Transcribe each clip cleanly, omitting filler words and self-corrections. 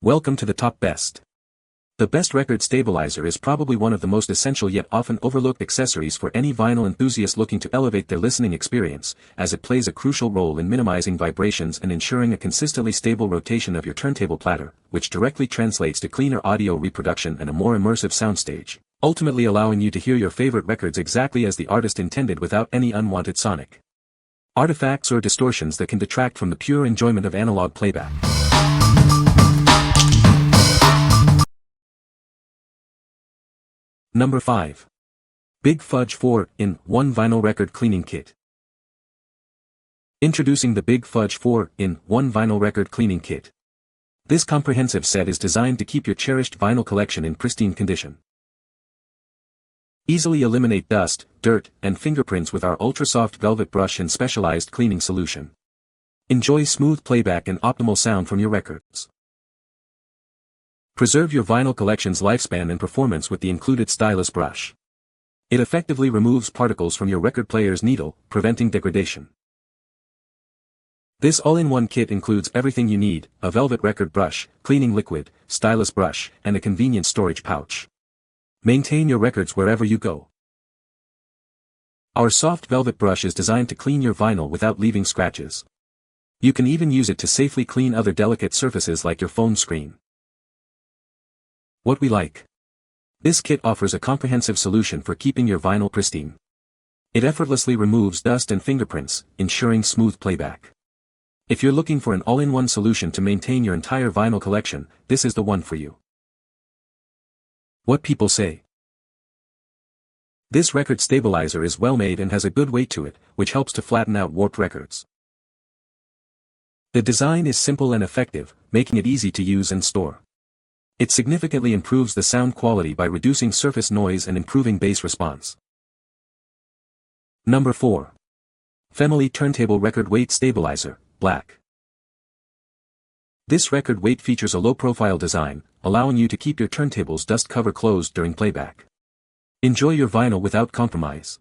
Welcome to the top best. The best record stabilizer is probably one of the most essential yet often overlooked accessories for any vinyl enthusiast looking to elevate their listening experience, as it plays a crucial role in minimizing vibrations and ensuring a consistently stable rotation of your turntable platter, which directly translates to cleaner audio reproduction and a more immersive soundstage, ultimately allowing you to hear your favorite records exactly as the artist intended without any unwanted sonic artifacts or distortions that can detract from the pure enjoyment of analog playback. Number 5. Big Fudge 4-in-1 Vinyl Record Cleaning Kit. Introducing the Big Fudge 4-in-1 Vinyl Record Cleaning Kit. This comprehensive set is designed to keep your cherished vinyl collection in pristine condition. Easily eliminate dust, dirt, and fingerprints with our ultra-soft velvet brush and specialized cleaning solution. Enjoy smooth playback and optimal sound from your records. Preserve your vinyl collection's lifespan and performance with the included stylus brush. It effectively removes particles from your record player's needle, preventing degradation. This all-in-one kit includes everything you need: a velvet record brush, cleaning liquid, stylus brush, and a convenient storage pouch. Maintain your records wherever you go. Our soft velvet brush is designed to clean your vinyl without leaving scratches. You can even use it to safely clean other delicate surfaces like your phone screen. What we like. This kit offers a comprehensive solution for keeping your vinyl pristine. It effortlessly removes dust and fingerprints, ensuring smooth playback. If you're looking for an all-in-one solution to maintain your entire vinyl collection, this is the one for you. What people say. This record stabilizer is well made and has a good weight to it, which helps to flatten out warped records. The design is simple and effective, making it easy to use and store. It significantly improves the sound quality by reducing surface noise and improving bass response. Number 4. FEMELI Turntable Record Weight Stabilizer, Black. This record weight features a low-profile design, allowing you to keep your turntable's dust cover closed during playback. Enjoy your vinyl without compromise.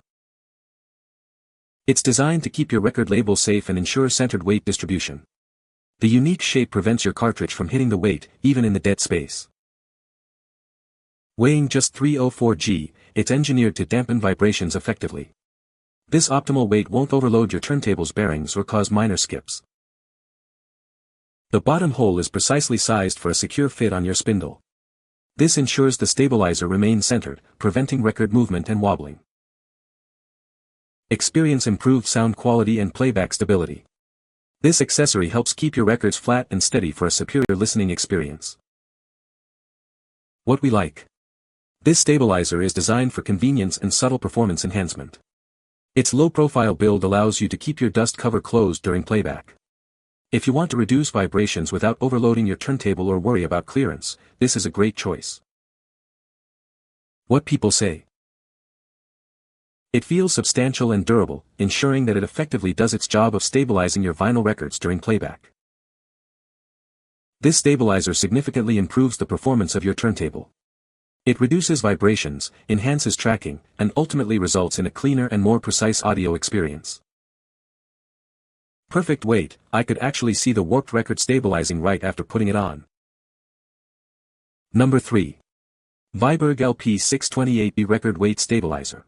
It's designed to keep your record label safe and ensure centered weight distribution. The unique shape prevents your cartridge from hitting the weight, even in the dead space. Weighing just 304 g, it's engineered to dampen vibrations effectively. This optimal weight won't overload your turntable's bearings or cause minor skips. The bottom hole is precisely sized for a secure fit on your spindle. This ensures the stabilizer remains centered, preventing record movement and wobbling. Experience improved sound quality and playback stability. This accessory helps keep your records flat and steady for a superior listening experience. What we like. This stabilizer is designed for convenience and subtle performance enhancement. Its low-profile build allows you to keep your dust cover closed during playback. If you want to reduce vibrations without overloading your turntable or worry about clearance, this is a great choice. What people say. It feels substantial and durable, ensuring that it effectively does its job of stabilizing your vinyl records during playback. This stabilizer significantly improves the performance of your turntable. It reduces vibrations, enhances tracking, and ultimately results in a cleaner and more precise audio experience. Perfect weight. I could actually see the warped record stabilizing right after putting it on. Number 3. Viborg LP628B Record Weight Stabilizer.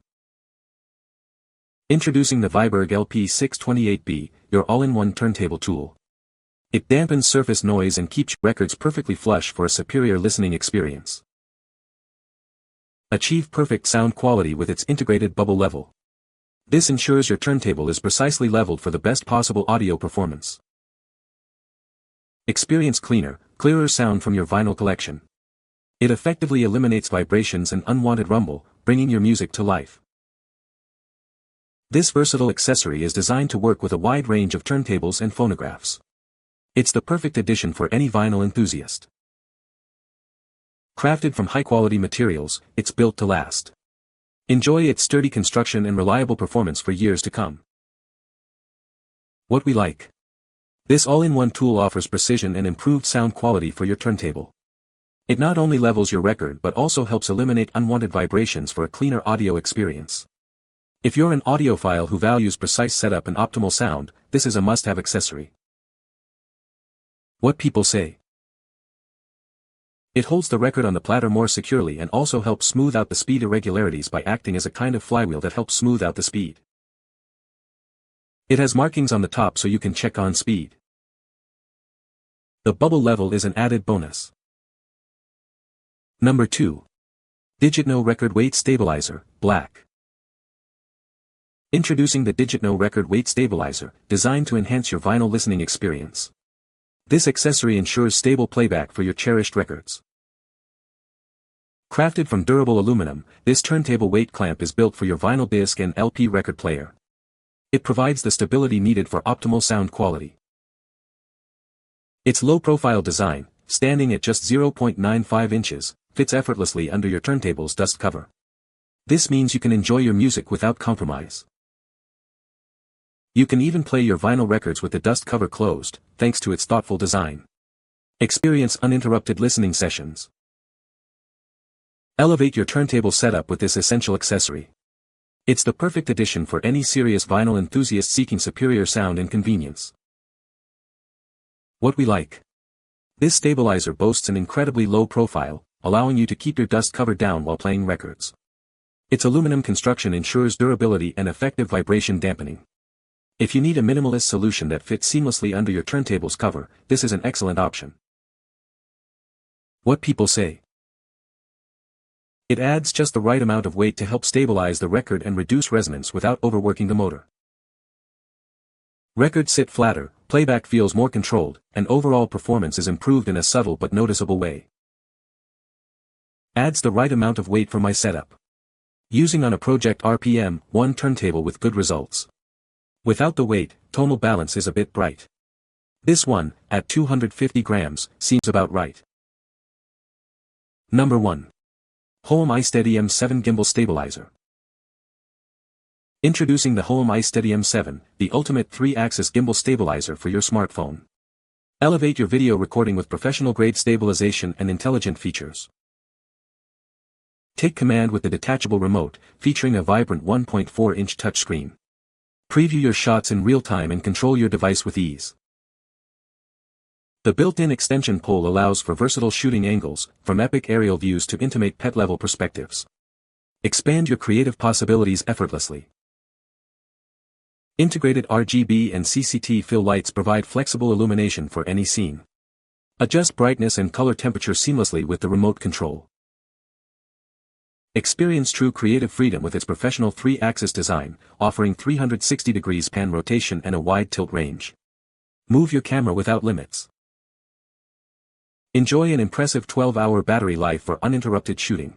Introducing the Viborg LP628B, your all-in-one turntable tool. It dampens surface noise and keeps your records perfectly flush for a superior listening experience. Achieve perfect sound quality with its integrated bubble level. This ensures your turntable is precisely leveled for the best possible audio performance. Experience clearer sound from your vinyl collection. It effectively eliminates vibrations and unwanted rumble, bringing your music to life. This versatile accessory is designed to work with a wide range of turntables and phonographs. It's the perfect addition for any vinyl enthusiast. Crafted from high-quality materials, it's built to last. Enjoy its sturdy construction and reliable performance for years to come. What we like. This all-in-one tool offers precision and improved sound quality for your turntable. It not only levels your record but also helps eliminate unwanted vibrations for a cleaner audio experience. If you're an audiophile who values precise setup and optimal sound, this is a must-have accessory. What people say. It holds the record on the platter more securely and also helps smooth out the speed irregularities by acting as a kind of flywheel that helps smooth out the speed. It has markings on the top so you can check on speed. The bubble level is an added bonus. Number 2. DIGITNOW Record Weight Stabilizer, Black. Introducing the DIGITNOW Record Weight Stabilizer, designed to enhance your vinyl listening experience. This accessory ensures stable playback for your cherished records. Crafted from durable aluminum, this turntable weight clamp is built for your vinyl disc and LP record player. It provides the stability needed for optimal sound quality. Its low-profile design, standing at just 0.95 inches, fits effortlessly under your turntable's dust cover. This means you can enjoy your music without compromise. You can even play your vinyl records with the dust cover closed, thanks to its thoughtful design. Experience uninterrupted listening sessions. Elevate your turntable setup with this essential accessory. It's the perfect addition for any serious vinyl enthusiast seeking superior sound and convenience. What we like. This stabilizer boasts an incredibly low profile, allowing you to keep your dust cover down while playing records. Its aluminum construction ensures durability and effective vibration dampening. If you need a minimalist solution that fits seamlessly under your turntable's cover, this is an excellent option. What people say. It adds just the right amount of weight to help stabilize the record and reduce resonance without overworking the motor. Records sit flatter, playback feels more controlled, and overall performance is improved in a subtle but noticeable way. Adds the right amount of weight for my setup. Using on a Project RPM 1 turntable with good results. Without the weight, tonal balance is a bit bright. This one, at 250 grams, seems about right. Number 1. Hohem iSteady M7 Gimbal Stabilizer. Introducing the Hohem iSteady M7, the ultimate 3-axis gimbal stabilizer for your smartphone. Elevate your video recording with professional-grade stabilization and intelligent features. Take command with the detachable remote, featuring a vibrant 1.4-inch touchscreen. Preview your shots in real time and control your device with ease. The built-in extension pole allows for versatile shooting angles, from epic aerial views to intimate pet-level perspectives. Expand your creative possibilities effortlessly. Integrated RGB and CCT fill lights provide flexible illumination for any scene. Adjust brightness and color temperature seamlessly with the remote control. Experience true creative freedom with its professional 3-axis design, offering 360 degrees pan rotation and a wide tilt range. Move your camera without limits. Enjoy an impressive 12-hour battery life for uninterrupted shooting.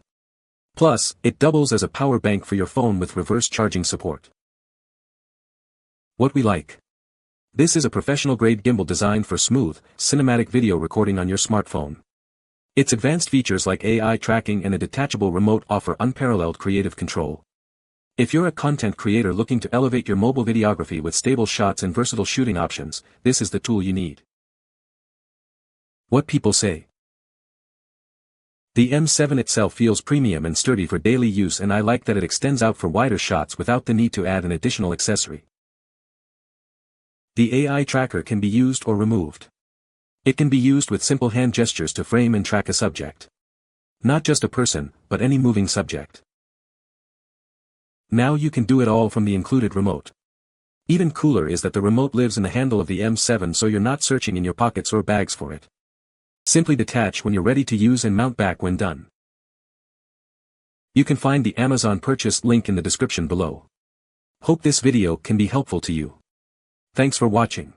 Plus, it doubles as a power bank for your phone with reverse charging support. What we like. This is a professional-grade gimbal designed for smooth, cinematic video recording on your smartphone. Its advanced features like AI tracking and a detachable remote offer unparalleled creative control. If you're a content creator looking to elevate your mobile videography with stable shots and versatile shooting options, this is the tool you need. What people say. The M7 itself feels premium and sturdy for daily use, and I like that it extends out for wider shots without the need to add an additional accessory. The AI tracker can be used or removed. It can be used with simple hand gestures to frame and track a subject. Not just a person, but any moving subject. Now you can do it all from the included remote. Even cooler is that the remote lives in the handle of the M7, so you're not searching in your pockets or bags for it. Simply detach when you're ready to use and mount back when done. You can find the Amazon purchase link in the description below. Hope this video can be helpful to you. Thanks for watching.